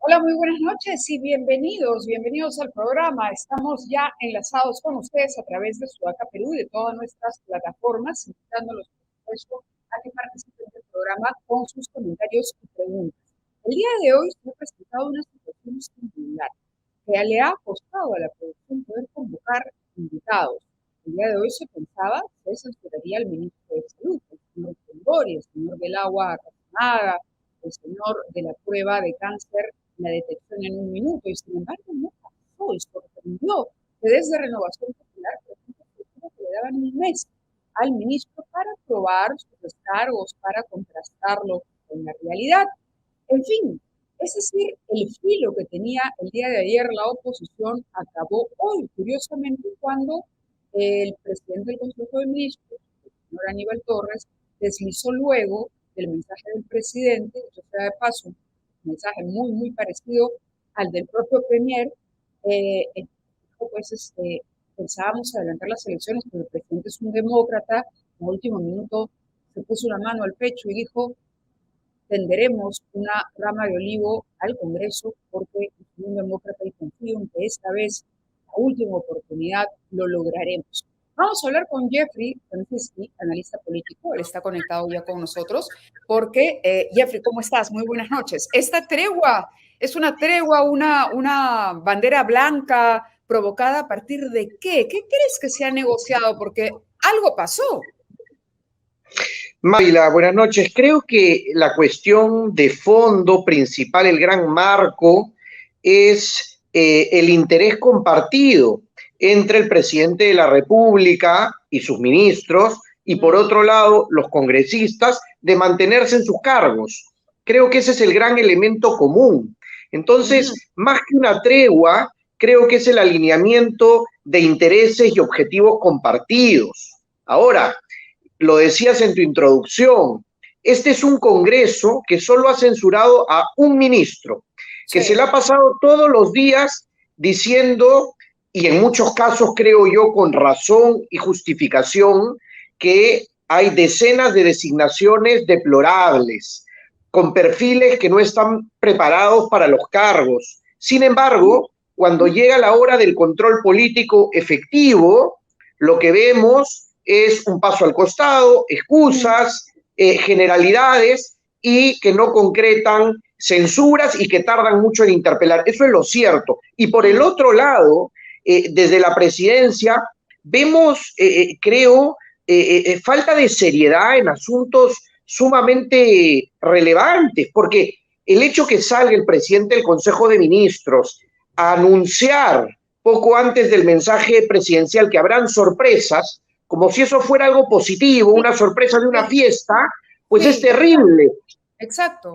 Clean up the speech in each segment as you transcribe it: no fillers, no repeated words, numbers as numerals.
Hola, muy buenas noches y bienvenidos al programa. Estamos ya enlazados con ustedes a través de Sudaca Perú y de todas nuestras plataformas, invitándolos, por supuesto, a que participen del programa con sus comentarios y preguntas. El día de hoy se ha presentado una situación singular que le ha costado a la producción poder convocar invitados. El día de hoy se pensaba que se censuraría al ministro de Salud, el señor Condori, el señor del agua racionada, el señor de la prueba de cáncer, la detección en un minuto, y sin embargo no pasó y sorprendió que desde Renovación Popular, por ejemplo, que le daban un mes al ministro para probar sus descargos, para contrastarlo con la realidad. En fin, es decir, el filo que tenía el día de ayer la oposición acabó hoy, curiosamente, cuando el presidente del Consejo de Ministros, el señor Aníbal Torres, deslizó luego del mensaje del presidente, o sea, de paso, un mensaje muy parecido al del propio Premier, pues pensábamos adelantar las elecciones, pero el presidente es un demócrata, en el último minuto se puso una mano al pecho y dijo: tenderemos una rama de olivo al Congreso porque soy un demócrata y confío en que esta vez, la última oportunidad, lo lograremos. Vamos a hablar con Jeffrey Francisci, analista político. Él está conectado ya con nosotros porque, Jeffrey, ¿cómo estás? Muy buenas noches. Esta tregua es una tregua, una bandera blanca provocada a partir de qué? ¿Qué crees que se ha negociado? Porque algo pasó. Mayla, buenas noches. Creo que la cuestión de fondo principal, el gran marco, es el interés compartido entre el presidente de la República y sus ministros y, por otro lado, los congresistas, de mantenerse en sus cargos. Creo que ese es el gran elemento común. Entonces, más que una tregua, creo que es el alineamiento de intereses y objetivos compartidos. Ahora, lo decías en tu introducción, este es un Congreso que solo ha censurado a un ministro, que se le ha pasado todos los días diciendo, y en muchos casos creo yo con razón y justificación, que hay decenas de designaciones deplorables, con perfiles que no están preparados para los cargos. Sin embargo, cuando llega la hora del control político efectivo, lo que vemos es un paso al costado, excusas, generalidades y que no concretan censuras y que tardan mucho en interpelar. Eso es lo cierto. Y por el otro lado, desde la presidencia, vemos, creo, falta de seriedad en asuntos sumamente relevantes, porque el hecho que salga el presidente del Consejo de Ministros a anunciar poco antes del mensaje presidencial que habrán sorpresas, como si eso fuera algo positivo, una sorpresa de una fiesta, pues es terrible. Exacto.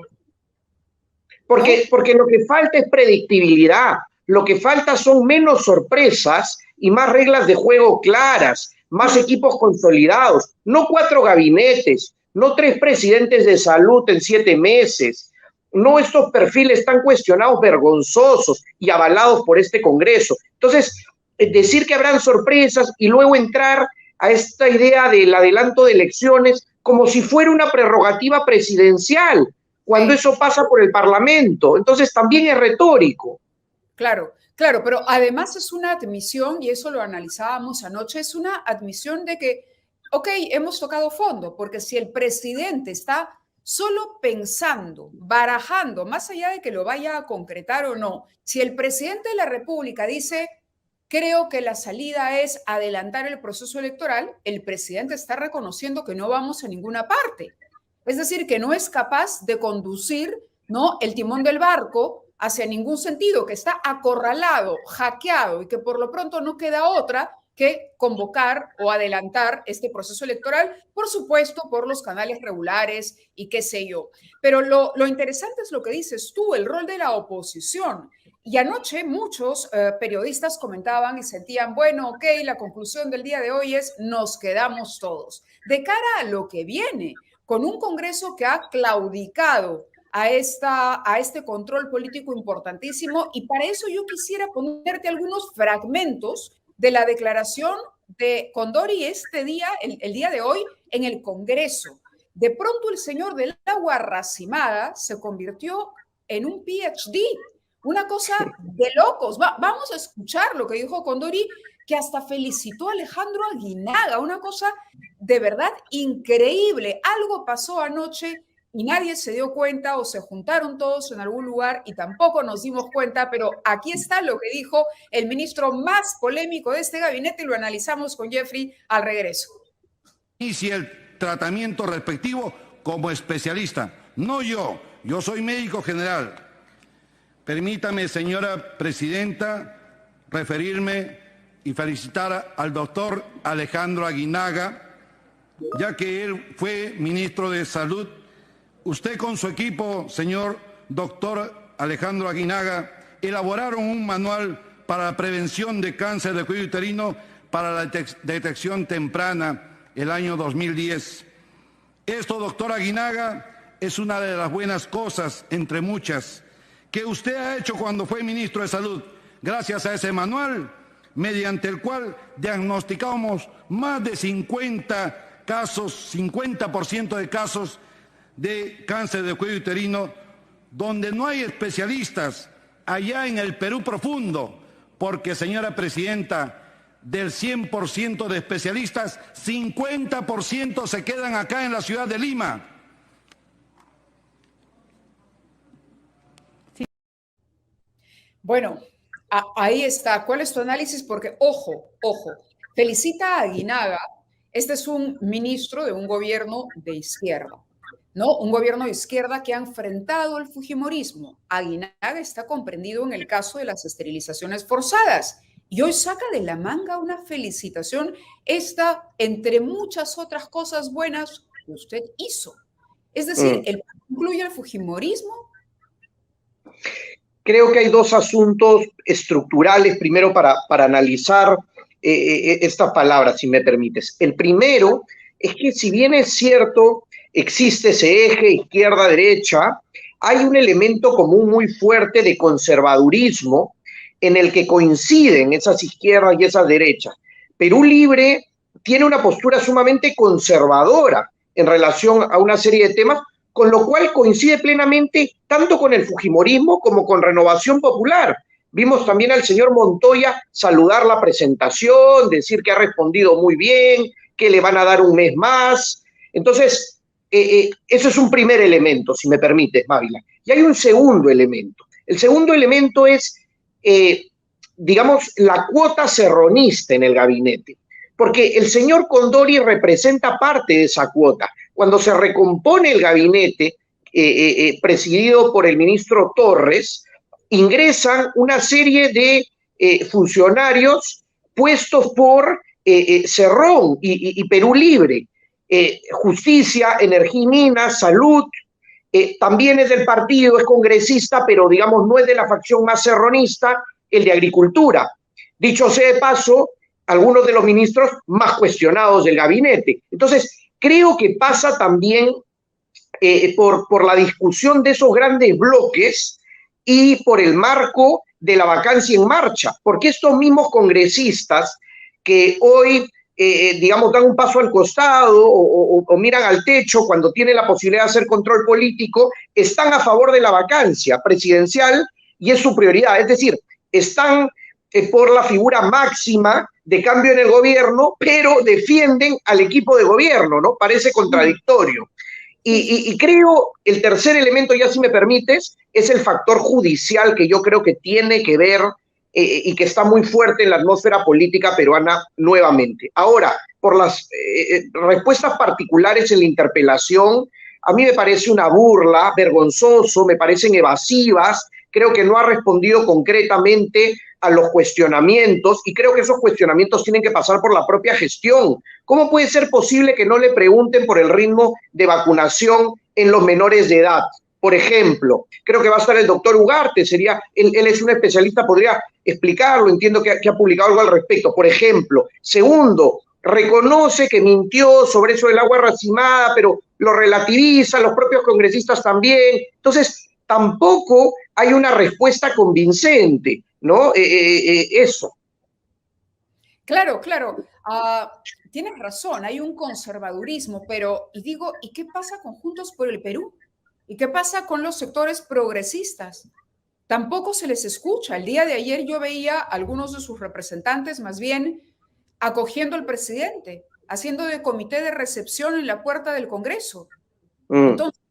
Porque lo que falta es predictibilidad, lo que falta son menos sorpresas y más reglas de juego claras, más equipos consolidados, no 4 gabinetes, no 3 presidentes de salud en 7 meses, no estos perfiles tan cuestionados, vergonzosos y avalados por este Congreso. Entonces, decir que habrán sorpresas y luego entrar a esta idea del adelanto de elecciones como si fuera una prerrogativa presidencial, cuando eso pasa por el Parlamento. Entonces también es retórico. Claro, pero además es una admisión, y eso lo analizábamos anoche, es una admisión de que, ok, hemos tocado fondo, porque si el presidente está solo pensando, barajando, más allá de que lo vaya a concretar o no, si el presidente de la República dice: creo que la salida es adelantar el proceso electoral, el presidente está reconociendo que no vamos a ninguna parte. Es decir, que no es capaz de conducir, ¿no?, el timón del barco hacia ningún sentido, que está acorralado, hackeado y que por lo pronto no queda otra que convocar o adelantar este proceso electoral, por supuesto, por los canales regulares y qué sé yo. Pero lo interesante es lo que dices tú, el rol de la oposición. Y anoche muchos periodistas comentaban y sentían, bueno, ok, la conclusión del día de hoy es: nos quedamos todos. De cara a lo que viene, con un Congreso que ha claudicado a este control político importantísimo, y para eso yo quisiera ponerte algunos fragmentos de la declaración de Condori este día, el día de hoy, en el Congreso. De pronto el señor del agua racimada se convirtió en un PhD, Una cosa de locos. Vamos a escuchar lo que dijo Condori, que hasta felicitó a Alejandro Aguinaga. Una cosa de verdad increíble. Algo pasó anoche y nadie se dio cuenta o se juntaron todos en algún lugar y tampoco nos dimos cuenta, pero aquí está lo que dijo el ministro más polémico de este gabinete y lo analizamos con Jeffrey al regreso. Inicie el tratamiento respectivo como especialista, no yo soy médico general. Permítame, señora presidenta, referirme y felicitar al doctor Alejandro Aguinaga, ya que él fue ministro de Salud. Usted con su equipo, señor doctor Alejandro Aguinaga, elaboraron un manual para la prevención de cáncer de cuello uterino para la detección temprana el año 2010. Esto, doctor Aguinaga, es una de las buenas cosas, entre muchas, que usted ha hecho cuando fue ministro de Salud. Gracias a ese manual, mediante el cual diagnosticamos más de 50 casos, 50% de casos de cáncer de cuello uterino, donde no hay especialistas, allá en el Perú profundo, porque, señora presidenta, del 100% de especialistas, 50% se quedan acá en la ciudad de Lima. Bueno, ahí está. ¿Cuál es tu análisis? Porque, ojo, felicita a Aguinaga. Este es un ministro de un gobierno de izquierda, ¿no? Un gobierno de izquierda que ha enfrentado el fujimorismo. Aguinaga está comprendido en el caso de las esterilizaciones forzadas. Y hoy saca de la manga una felicitación, esta entre muchas otras cosas buenas que usted hizo. Es decir, ¿el incluye el fujimorismo? Creo que hay dos asuntos estructurales, primero para analizar estas palabras, si me permites. El primero es que si bien es cierto, existe ese eje izquierda-derecha, hay un elemento común muy fuerte de conservadurismo en el que coinciden esas izquierdas y esas derechas. Perú Libre tiene una postura sumamente conservadora en relación a una serie de temas, con lo cual coincide plenamente tanto con el fujimorismo como con Renovación Popular. Vimos también al señor Montoya saludar la presentación, decir que ha respondido muy bien, que le van a dar un mes más. Entonces, eso es un primer elemento, si me permites, Mávila. Y hay un segundo elemento. El segundo elemento es, digamos, la cuota serronista en el gabinete, porque el señor Condori representa parte de esa cuota. Cuando se recompone el gabinete presidido por el ministro Torres, ingresan una serie de funcionarios puestos por Cerrón y Perú Libre, Justicia, Energía y Minas, Salud, también es del partido, es congresista, pero digamos no es de la facción más serronista, el de Agricultura. Dicho sea de paso, algunos de los ministros más cuestionados del gabinete. Entonces, creo que pasa también por la discusión de esos grandes bloques y por el marco de la vacancia en marcha, porque estos mismos congresistas que hoy, digamos, dan un paso al costado o miran al techo cuando tienen la posibilidad de hacer control político, están a favor de la vacancia presidencial y es su prioridad. Es decir, están por la figura máxima de cambio en el gobierno, pero defienden al equipo de gobierno, ¿no? Parece contradictorio. Y creo, el tercer elemento, ya si me permites, es el factor judicial que yo creo que tiene que ver y que está muy fuerte en la atmósfera política peruana nuevamente. Ahora, por las respuestas particulares en la interpelación, a mí me parece una burla, vergonzoso, me parecen evasivas, creo que no ha respondido concretamente a los cuestionamientos y creo que esos cuestionamientos tienen que pasar por la propia gestión. ¿Cómo puede ser posible que no le pregunten por el ritmo de vacunación en los menores de edad? Por ejemplo, creo que va a estar el doctor Ugarte, él es un especialista, podría explicarlo, entiendo que ha publicado algo al respecto. Por ejemplo, segundo, reconoce que mintió sobre eso del agua racimada, pero lo relativiza, los propios congresistas también. Entonces, tampoco hay una respuesta convincente, ¿no? Eso. Claro. Tienes razón, hay un conservadurismo, pero y digo, ¿y qué pasa con Juntos por el Perú? ¿Y qué pasa con los sectores progresistas? tampoco se les escucha. El día de ayer yo veía a algunos de sus representantes más bien acogiendo al presidente, haciendo de comité de recepción en la puerta del Congreso. Entonces,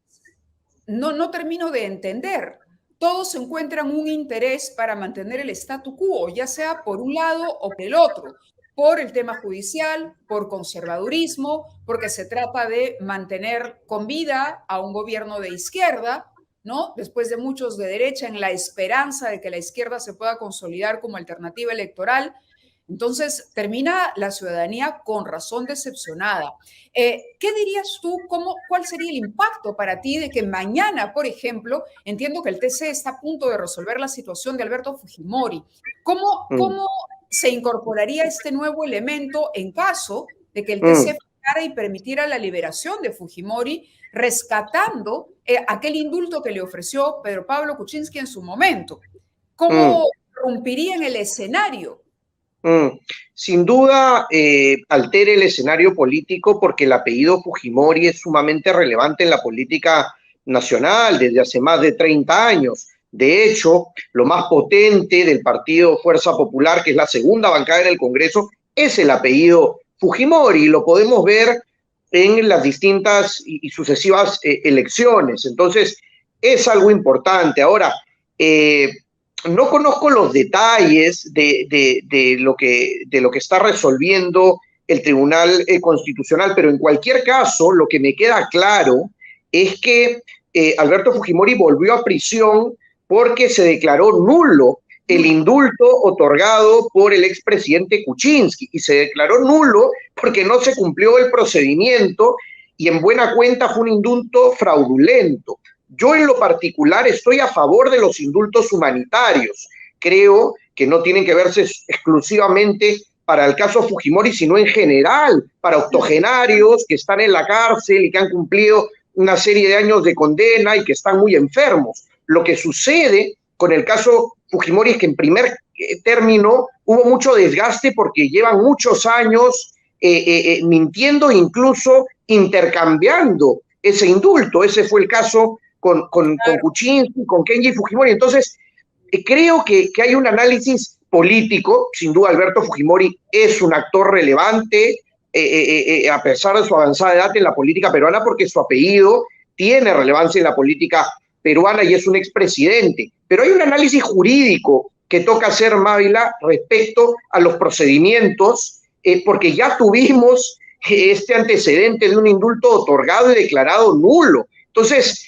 no termino de entender. Todos encuentran un interés para mantener el statu quo, ya sea por un lado o por el otro, por el tema judicial, por conservadurismo, porque se trata de mantener con vida a un gobierno de izquierda, ¿no? Después de muchos de derecha, en la esperanza de que la izquierda se pueda consolidar como alternativa electoral. Entonces, termina la ciudadanía con razón decepcionada. ¿Qué dirías tú? ¿Cuál sería el impacto para ti de que mañana, por ejemplo, entiendo que el TC está a punto de resolver la situación de Alberto Fujimori? ¿Cómo se incorporaría este nuevo elemento en caso de que el TC fallara y permitiera la liberación de Fujimori, rescatando aquel indulto que le ofreció Pedro Pablo Kuczynski en su momento? ¿Cómo rompería en el escenario? Sin duda altera el escenario político porque el apellido Fujimori es sumamente relevante en la política nacional desde hace más de 30 años. De hecho, lo más potente del partido Fuerza Popular, que es la segunda bancada en el Congreso, es el apellido Fujimori. Lo podemos ver en las distintas y sucesivas elecciones. Entonces, es algo importante. Ahora, no conozco los detalles de lo que está resolviendo el Tribunal Constitucional, pero en cualquier caso, lo que me queda claro es que Alberto Fujimori volvió a prisión porque se declaró nulo el indulto otorgado por el expresidente Kuczynski, y se declaró nulo porque no se cumplió el procedimiento y en buena cuenta fue un indulto fraudulento. Yo en lo particular estoy a favor de los indultos humanitarios. Creo que no tienen que verse exclusivamente para el caso Fujimori, sino en general para octogenarios que están en la cárcel y que han cumplido una serie de años de condena y que están muy enfermos. Lo que sucede con el caso Fujimori es que en primer término hubo mucho desgaste porque llevan muchos años mintiendo, incluso intercambiando ese indulto. Ese fue el caso con Kuczynski, con Kenji Fujimori. Entonces, creo que hay un análisis político. Sin duda, Alberto Fujimori es un actor relevante, a pesar de su avanzada edad en la política peruana, porque su apellido tiene relevancia en la política peruana y es un expresidente. Pero hay un análisis jurídico que toca hacer, Mávila, respecto a los procedimientos, porque ya tuvimos este antecedente de un indulto otorgado y declarado nulo. Entonces,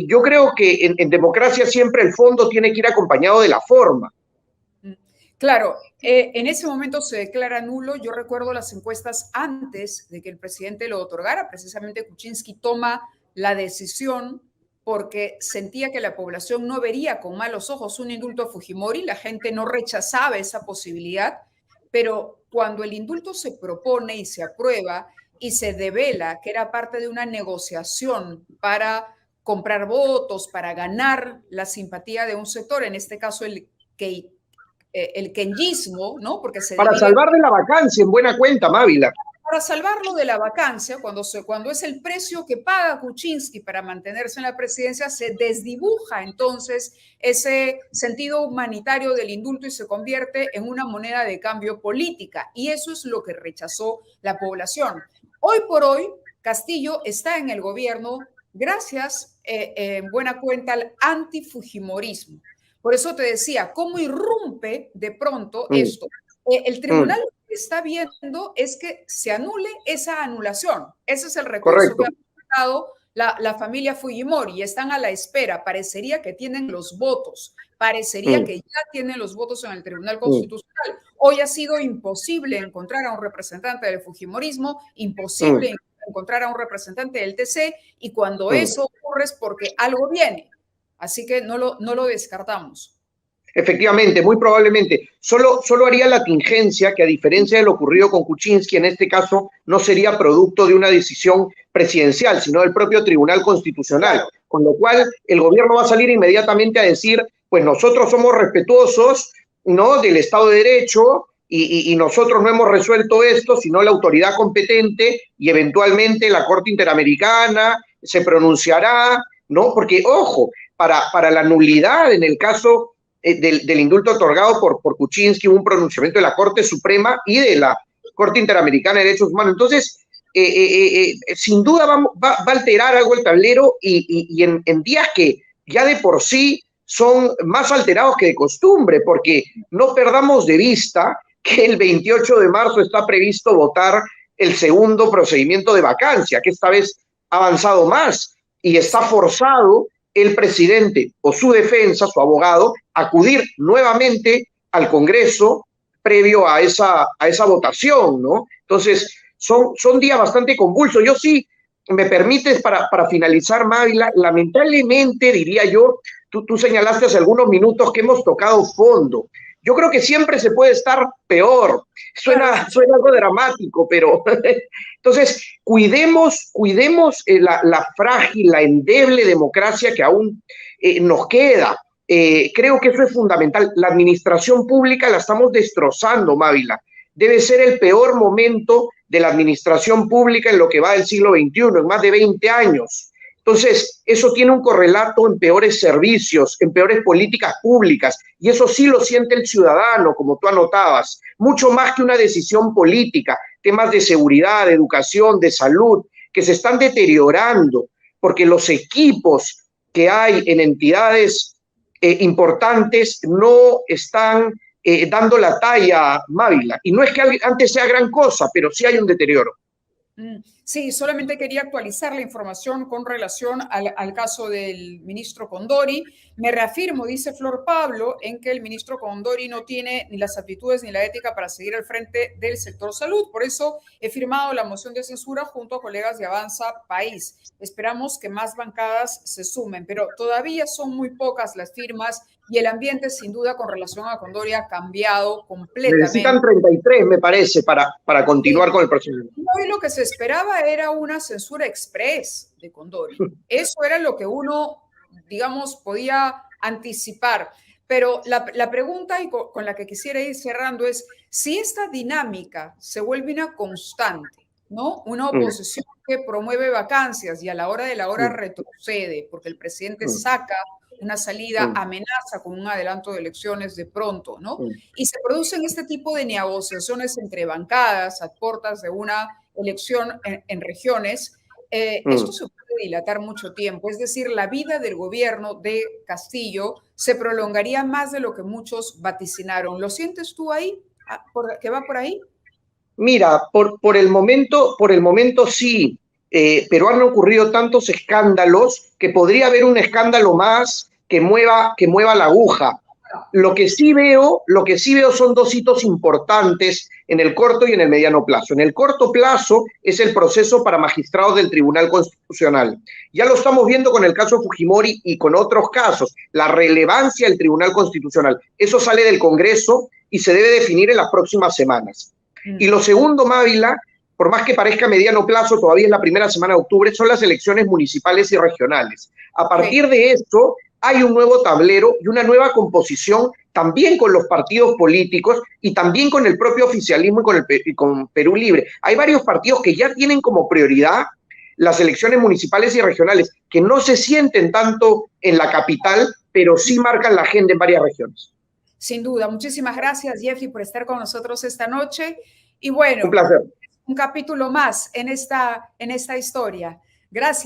yo creo que en democracia siempre el fondo tiene que ir acompañado de la forma. Claro, en ese momento se declara nulo. Yo recuerdo las encuestas antes de que el presidente lo otorgara. Precisamente Kuczynski toma la decisión porque sentía que la población no vería con malos ojos un indulto a Fujimori. La gente no rechazaba esa posibilidad, pero cuando el indulto se propone y se aprueba y se devela que era parte de una negociación para comprar votos, para ganar la simpatía de un sector, en este caso el kenyismo, ¿no? Porque para salvar de la vacancia, en buena cuenta, Mávila. Para salvarlo de la vacancia, cuando es el precio que paga Kuczynski para mantenerse en la presidencia, se desdibuja entonces ese sentido humanitario del indulto y se convierte en una moneda de cambio política. Y eso es lo que rechazó la población. Hoy por hoy, Castillo está en el gobierno gracias, en buena cuenta, al antifujimorismo. Por eso te decía, ¿cómo irrumpe de pronto esto? El tribunal lo que está viendo es que se anule esa anulación. Ese es el recurso que ha presentado la familia Fujimori y están a la espera. Parecería que tienen los votos, parecería que ya tienen los votos en el Tribunal Constitucional. Hoy ha sido imposible encontrar a un representante del Fujimorismo, imposible encontrar a un representante del TC, y cuando eso ocurre es porque algo viene. Así que no lo descartamos. Efectivamente, muy probablemente. Solo haría la tingencia que, a diferencia de lo ocurrido con Kuczynski, en este caso no sería producto de una decisión presidencial, sino del propio Tribunal Constitucional. Con lo cual, el gobierno va a salir inmediatamente a decir, pues nosotros somos respetuosos, ¿no?, del Estado de Derecho y nosotros no hemos resuelto esto, sino la autoridad competente y eventualmente la Corte Interamericana se pronunciará, ¿no? Porque, ojo, para la nulidad en el caso del indulto otorgado por Kuczynski, un pronunciamiento de la Corte Suprema y de la Corte Interamericana de Derechos Humanos. Entonces, sin duda va a alterar algo el tablero y en días que ya de por sí son más alterados que de costumbre, porque no perdamos de vista que el 28 de marzo está previsto votar el segundo procedimiento de vacancia, que esta vez ha avanzado más y está forzado el presidente o su defensa, su abogado, a acudir nuevamente al Congreso previo a esa votación, ¿no? Entonces, son días bastante convulsos. Yo sí, me permites para finalizar, Mávila, lamentablemente, diría yo, tú señalaste hace algunos minutos que hemos tocado fondo. Yo creo que siempre se puede estar peor. Suena algo dramático, pero entonces cuidemos la frágil, la endeble democracia que aún nos queda. Creo que eso es fundamental. La administración pública la estamos destrozando, Mávila. Debe ser el peor momento de la administración pública en lo que va del siglo XXI, en más de 20 años. Entonces, eso tiene un correlato en peores servicios, en peores políticas públicas, y eso sí lo siente el ciudadano, como tú anotabas, mucho más que una decisión política, temas de seguridad, de educación, de salud, que se están deteriorando, porque los equipos que hay en entidades importantes no están dando la talla, Mávila, y no es que antes sea gran cosa, pero sí hay un deterioro. Sí, solamente quería actualizar la información con relación al caso del ministro Condori. Me reafirmo, dice Flor Pablo, en que el ministro Condori no tiene ni las aptitudes ni la ética para seguir al frente del sector salud. Por eso he firmado la moción de censura junto a colegas de Avanza País. Esperamos que más bancadas se sumen, pero todavía son muy pocas las firmas y el ambiente, sin duda, con relación a Condori ha cambiado completamente. Necesitan 33, me parece, para continuar con el proceso. Hoy lo que se esperaba era una censura express de Condori. Eso era lo que uno, digamos, podía anticipar. Pero la pregunta y con la que quisiera ir cerrando es si esta dinámica se vuelve una constante, ¿no? Una oposición que promueve vacancias y a la hora de la hora retrocede porque el presidente saca una salida, amenaza con un adelanto de elecciones de pronto, ¿no? Y se producen este tipo de negociaciones entre bancadas a puertas de una elección en regiones. Esto se puede dilatar mucho tiempo, es decir, la vida del gobierno de Castillo se prolongaría más de lo que muchos vaticinaron. ¿Lo sientes tú ahí? ¿Que va por ahí? Mira, por el momento sí, pero han ocurrido tantos escándalos que podría haber un escándalo más que mueva la aguja. Lo que sí veo son dos hitos importantes en el corto y en el mediano plazo. En el corto plazo es el proceso para magistrados del Tribunal Constitucional. Ya lo estamos viendo con el caso Fujimori y con otros casos. La relevancia del Tribunal Constitucional. Eso sale del Congreso y se debe definir en las próximas semanas. Y lo segundo, Mávila, por más que parezca mediano plazo, todavía es la primera semana de octubre, son las elecciones municipales y regionales. A partir de esto, hay un nuevo tablero y una nueva composición también con los partidos políticos y también con el propio oficialismo y con Perú Libre. Hay varios partidos que ya tienen como prioridad las elecciones municipales y regionales, que no se sienten tanto en la capital, pero sí marcan la agenda en varias regiones. Sin duda. Muchísimas gracias, Jeffrey, por estar con nosotros esta noche. Y bueno, un placer. Un capítulo más en esta historia. Gracias.